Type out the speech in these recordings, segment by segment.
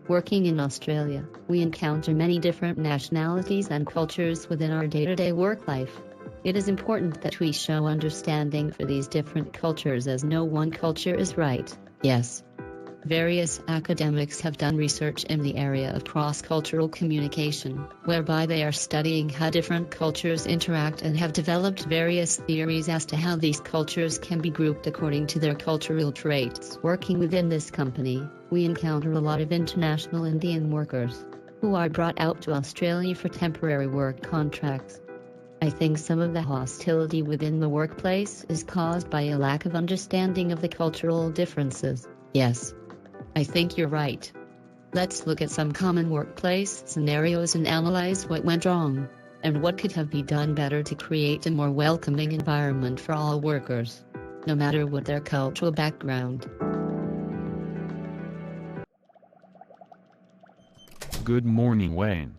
Working in Australia, we encounter many different nationalities and cultures within our day-to-day work life. It is important that we show understanding for these different cultures, as no one culture is right. Yes. Various academics have done research in the area of cross-cultural communication, whereby they are studying how different cultures interact and have developed various theories as to how these cultures can be grouped according to their cultural traits. Working within this company, we encounter a lot of international Indian workers who are brought out to Australia for temporary work contracts. I think some of the hostility within the workplace is caused by a lack of understanding of the cultural differences. Yes. I think you're right. Let's look at some common workplace scenarios and analyze what went wrong, and what could have been done better to create a more welcoming environment for all workers, no matter what their cultural background. Good morning, Wayne.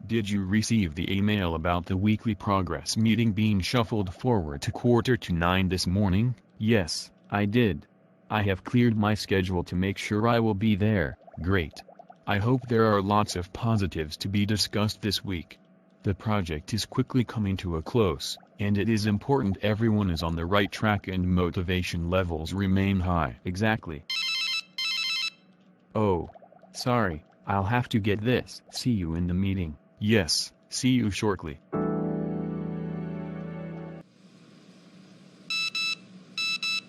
Did you receive the email about the weekly progress meeting being shuffled forward to 8:45 this morning? Yes, I did. I have cleared my schedule to make sure I will be there. Great. I hope there are lots of positives to be discussed this week. The project is quickly coming to a close, and it is important everyone is on the right track and motivation levels remain high. Exactly. Oh, sorry, I'll have to get this. See you in the meeting. Yes, see you shortly.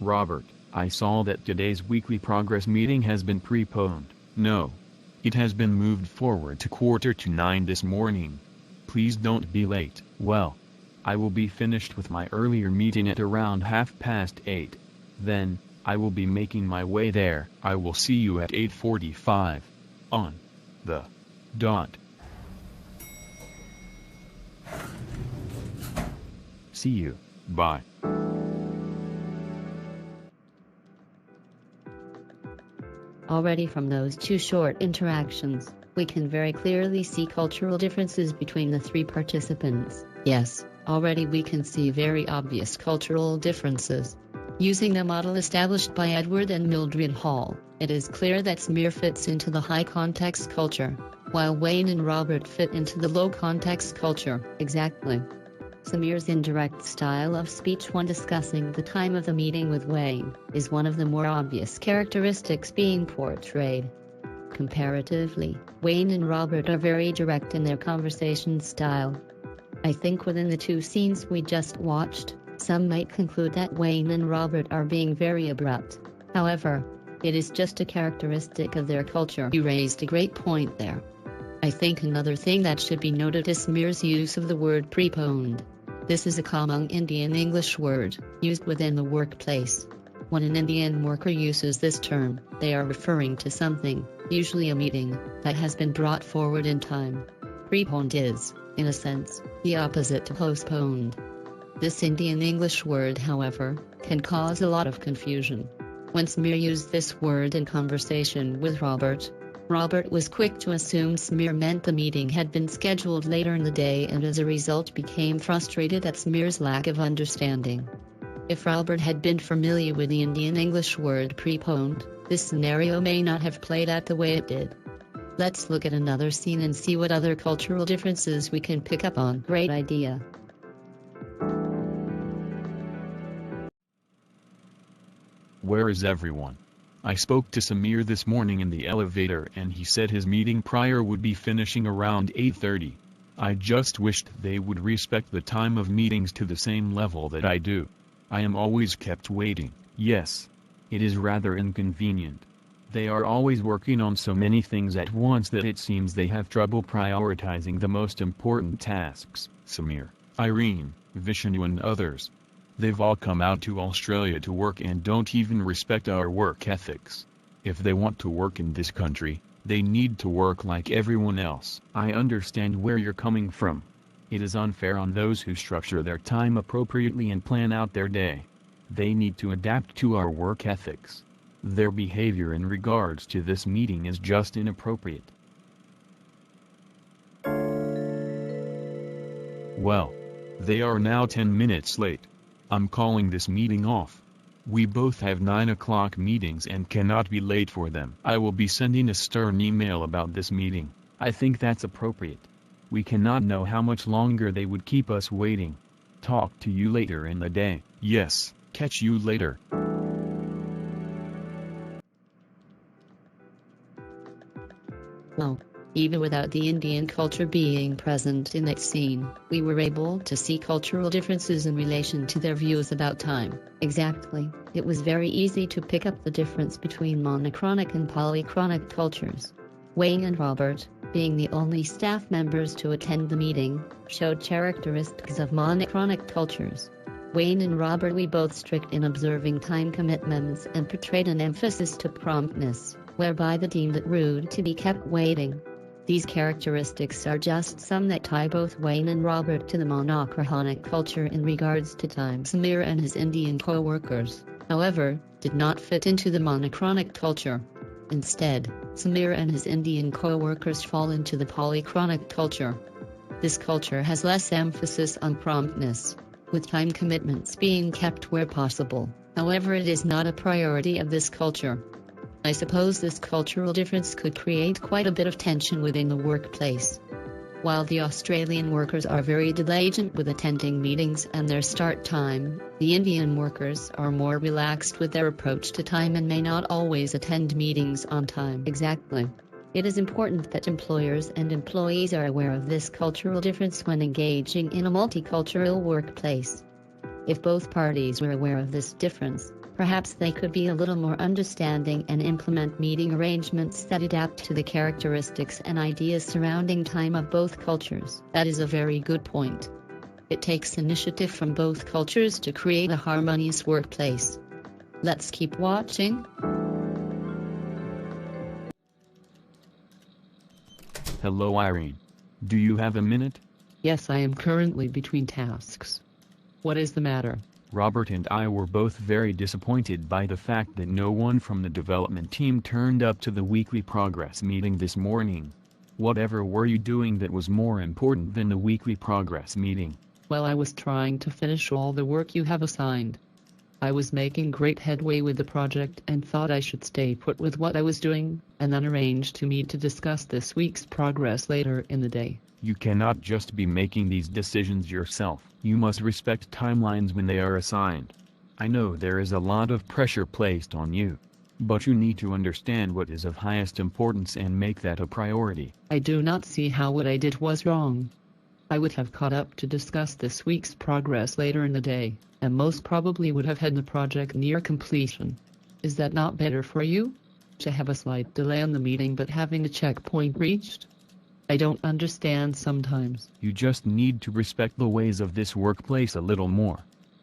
Robert, I saw that today's weekly progress meeting has been preponed. No. It has been moved forward to 8:45 this morning. Please don't be late. Well, I will be finished with my earlier meeting at around 8:30. Then, I will be making my way there. I will see you at 8:45. On the dot. See you. Bye. Already from those two short interactions, we can very clearly see cultural differences between the three participants. Yes, already we can see very obvious cultural differences. Using the model established by Edward and Mildred Hall, it is clear that Samir fits into the high-context culture, while Wayne and Robert fit into the low-context culture. Exactly. Samir's indirect style of speech when discussing the time of the meeting with Wayne is one of the more obvious characteristics being portrayed. Comparatively, Wayne and Robert are very direct in their conversation style. I think within the two scenes we just watched, some might conclude that Wayne and Robert are being very abrupt. However, it is just a characteristic of their culture. You raised a great point there. I think another thing that should be noted is Samir's use of the word preponed. This is a common Indian English word, used within the workplace. When an Indian worker uses this term, they are referring to something, usually a meeting, that has been brought forward in time. Preponed is, in a sense, the opposite to postponed. This Indian English word, however, can cause a lot of confusion. When Samir used this word in conversation with Robert was quick to assume Samir meant the meeting had been scheduled later in the day, and as a result became frustrated at Samir's lack of understanding. If Robert had been familiar with the Indian English word preponed, this scenario may not have played out the way it did. Let's look at another scene and see what other cultural differences we can pick up on. Great idea. Where is everyone? I spoke to Samir this morning in the elevator and he said his meeting prior would be finishing around 8:30. I just wished they would respect the time of meetings to the same level that I do. I am always kept waiting. Yes. It is rather inconvenient. They are always working on so many things at once that it seems they have trouble prioritizing the most important tasks. Samir, Irene, Vishnu and others. They've all come out to Australia to work and don't even respect our work ethics. If they want to work in this country, they need to work like everyone else. I understand where you're coming from. It is unfair on those who structure their time appropriately and plan out their day. They need to adapt to our work ethics. Their behavior in regards to this meeting is just inappropriate. Well, they are now 10 minutes late. I'm calling this meeting off. We both have 9 o'clock meetings and cannot be late for them. I will be sending a stern email about this meeting. I think that's appropriate. We cannot know how much longer they would keep us waiting. Talk to you later in the day. Yes, catch you later. Well, even without the Indian culture being present in that scene, we were able to see cultural differences in relation to their views about time. Exactly. It was very easy to pick up the difference between monochronic and polychronic cultures. Wayne and Robert, being the only staff members to attend the meeting, showed characteristics of monochronic cultures. Wayne and Robert were both strict in observing time commitments and portrayed an emphasis to promptness, whereby they deemed it rude to be kept waiting. These characteristics are just some that tie both Wayne and Robert to the monochronic culture in regards to time. Samir and his Indian co-workers, however, did not fit into the monochronic culture. Instead, Samir and his Indian co-workers fall into the polychronic culture. This culture has less emphasis on promptness, with time commitments being kept where possible. However, it is not a priority of this culture. I suppose this cultural difference could create quite a bit of tension within the workplace. While the Australian workers are very diligent with attending meetings and their start time, the Indian workers are more relaxed with their approach to time and may not always attend meetings on time. Exactly. It is important that employers and employees are aware of this cultural difference when engaging in a multicultural workplace. If both parties were aware of this difference, perhaps they could be a little more understanding and implement meeting arrangements that adapt to the characteristics and ideas surrounding time of both cultures. That is a very good point. It takes initiative from both cultures to create a harmonious workplace. Let's keep watching. Hello Irene. Do you have a minute? Yes, I am currently between tasks. What is the matter? Robert and I were both very disappointed by the fact that no one from the development team turned up to the weekly progress meeting this morning. Whatever were you doing that was more important than the weekly progress meeting? Well, I was trying to finish all the work you have assigned. I was making great headway with the project and thought I should stay put with what I was doing, and then arranged to meet to discuss this week's progress later in the day. You cannot just be making these decisions yourself. You must respect timelines when they are assigned. I know there is a lot of pressure placed on you, but you need to understand what is of highest importance and make that a priority. I do not see how what I did was wrong. I would have caught up to discuss this week's progress later in the day, and most probably would have had the project near completion. Is that not better for you? To have a slight delay on the meeting but having a checkpoint reached? I don't understand sometimes. You just need to respect the ways of this workplace a little more.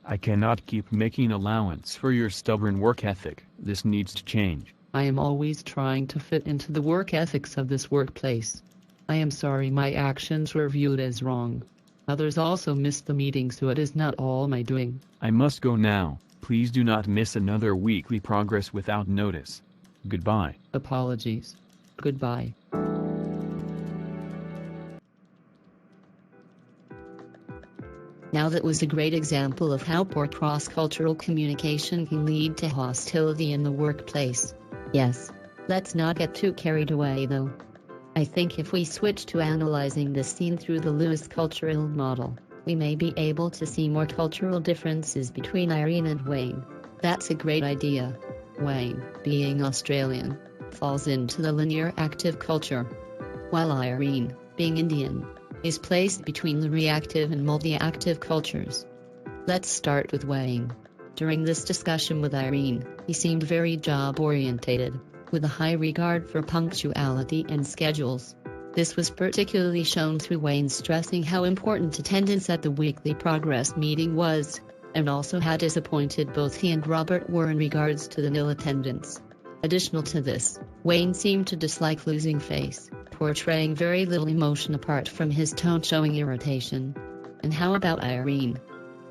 I cannot keep making allowance for your stubborn work ethic. This needs to change. I am always trying to fit into the work ethics of this workplace. I am sorry my actions were viewed as wrong. Others also missed the meeting, so it is not all my doing. I must go now. Please do not miss another weekly progress without notice. Goodbye. Apologies. Goodbye. Now that was a great example of how poor cross-cultural communication can lead to hostility in the workplace. Yes, let's not get too carried away though. I think if we switch to analyzing this scene through the Lewis cultural model, we may be able to see more cultural differences between Irene and Wayne. That's a great idea. Wayne, being Australian, falls into the linear active culture, while Irene, being Indian, is placed between the reactive and multi-active cultures. Let's start with Wayne. During this discussion with Irene, he seemed very job-orientated, with a high regard for punctuality and schedules. This was particularly shown through Wayne stressing how important attendance at the weekly progress meeting was, and also how disappointed both he and Robert were in regards to the nil attendance. Additional to this, Wayne seemed to dislike losing face, portraying very little emotion apart from his tone showing irritation. And how about Irene?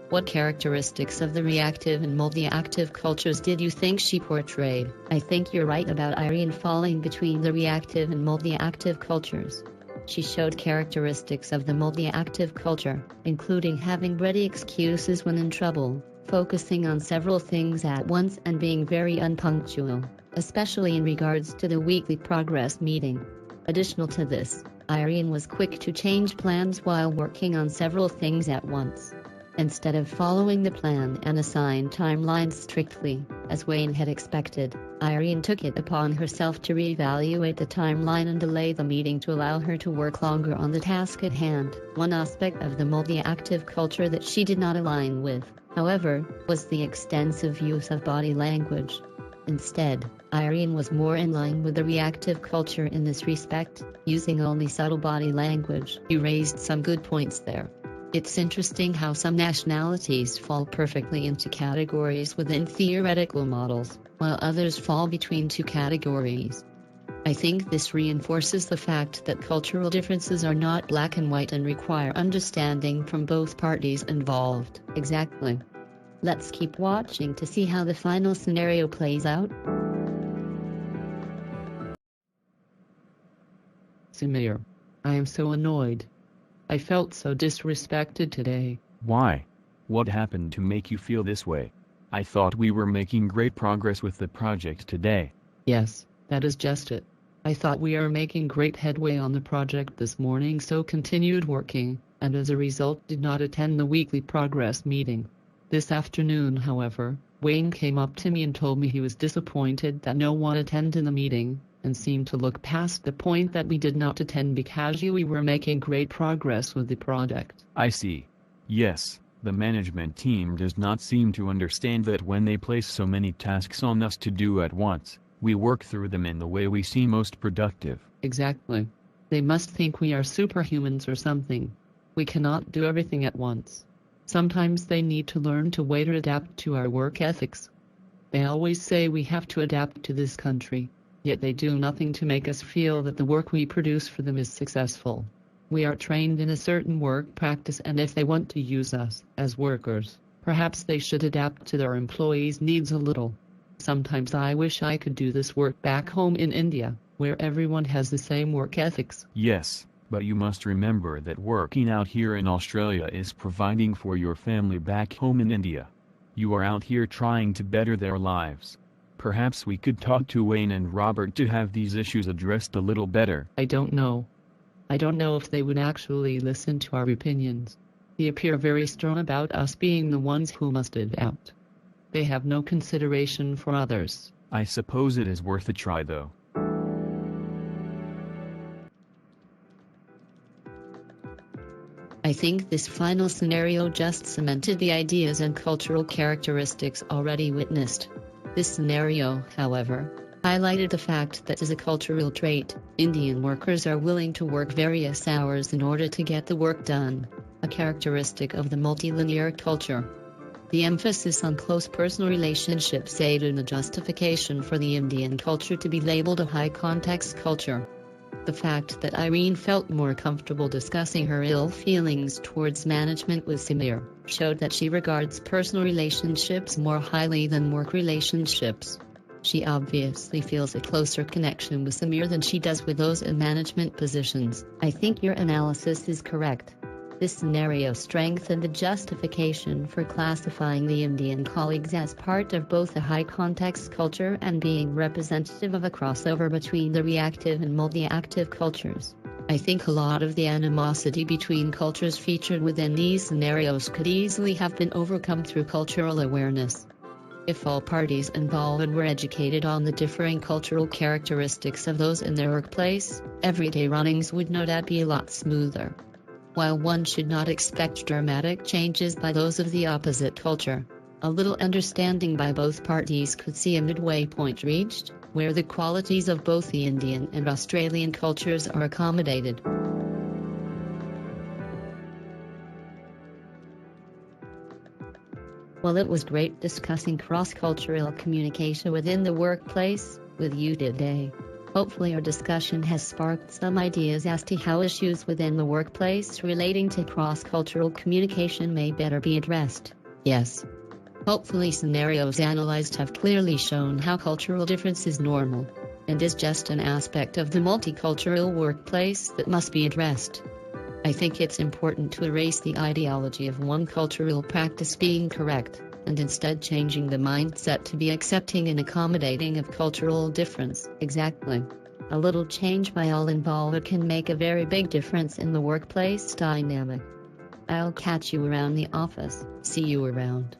What characteristics of the reactive and multi-active cultures did you think she portrayed? I think you're right about Irene falling between the reactive and multi-active cultures. She showed characteristics of the multi-active culture, including having ready excuses when in trouble, focusing on several things at once and being very unpunctual, especially in regards to the weekly progress meeting. Additional to this, Irene was quick to change plans while working on several things at once. Instead of following the plan and assigned timelines strictly, as Wayne had expected, Irene took it upon herself to reevaluate the timeline and delay the meeting to allow her to work longer on the task at hand. One aspect of the multi-active culture that she did not align with, however, was the extensive use of body language. Instead, Irene was more in line with the reactive culture in this respect, using only subtle body language. You raised some good points there. It's interesting how some nationalities fall perfectly into categories within theoretical models, while others fall between two categories. I think this reinforces the fact that cultural differences are not black and white and require understanding from both parties involved. Exactly. Let's keep watching to see how the final scenario plays out. Samir, I am so annoyed. I felt so disrespected today. Why? What happened to make you feel this way? I thought we were making great progress with the project today. Yes, that is just it. I thought we are making great headway on the project this morning, so continued working, and as a result did not attend the weekly progress meeting. This afternoon, however, Wayne came up to me and told me he was disappointed that no one attended the meeting, and seemed to look past the point that we did not attend because we were making great progress with the project. I see. Yes, the management team does not seem to understand that when they place so many tasks on us to do at once, we work through them in the way we see most productive. Exactly. They must think we are superhumans or something. We cannot do everything at once. Sometimes they need to learn to wait or adapt to our work ethics. They always say we have to adapt to this country. Yet they do nothing to make us feel that the work we produce for them is successful. We are trained in a certain work practice, and if they want to use us as workers, perhaps they should adapt to their employees' needs a little. Sometimes I wish I could do this work back home in India, where everyone has the same work ethics. Yes, but you must remember that working out here in Australia is providing for your family back home in India. You are out here trying to better their lives. Perhaps we could talk to Wayne and Robert to have these issues addressed a little better. I don't know. I don't know if they would actually listen to our opinions. They appear very strong about us being the ones who must adapt. They have no consideration for others. I suppose it is worth a try though. I think this final scenario just cemented the ideas and cultural characteristics already witnessed. This scenario, however, highlighted the fact that as a cultural trait, Indian workers are willing to work various hours in order to get the work done, a characteristic of the multilinear culture. The emphasis on close personal relationships aided in the justification for the Indian culture to be labeled a high-context culture. The fact that Irene felt more comfortable discussing her ill feelings towards management with Samir showed that she regards personal relationships more highly than work relationships. She obviously feels a closer connection with Samir than she does with those in management positions. I think your analysis is correct. This scenario strengthened the justification for classifying the Indian colleagues as part of both the high-context culture and being representative of a crossover between the reactive and multi-active cultures. I think a lot of the animosity between cultures featured within these scenarios could easily have been overcome through cultural awareness. If all parties involved were educated on the differing cultural characteristics of those in their workplace, everyday runnings would no doubt be a lot smoother. While one should not expect dramatic changes by those of the opposite culture, a little understanding by both parties could see a midway point reached, where the qualities of both the Indian and Australian cultures are accommodated. Well, it was great discussing cross-cultural communication within the workplace with you today. Hopefully our discussion has sparked some ideas as to how issues within the workplace relating to cross-cultural communication may better be addressed. Yes. Hopefully scenarios analyzed have clearly shown how cultural difference is normal, and is just an aspect of the multicultural workplace that must be addressed. I think it's important to erase the ideology of one cultural practice being correct, and instead changing the mindset to be accepting and accommodating of cultural difference. Exactly. A little change by all involved can make a very big difference in the workplace dynamic. I'll catch you around the office. See you around.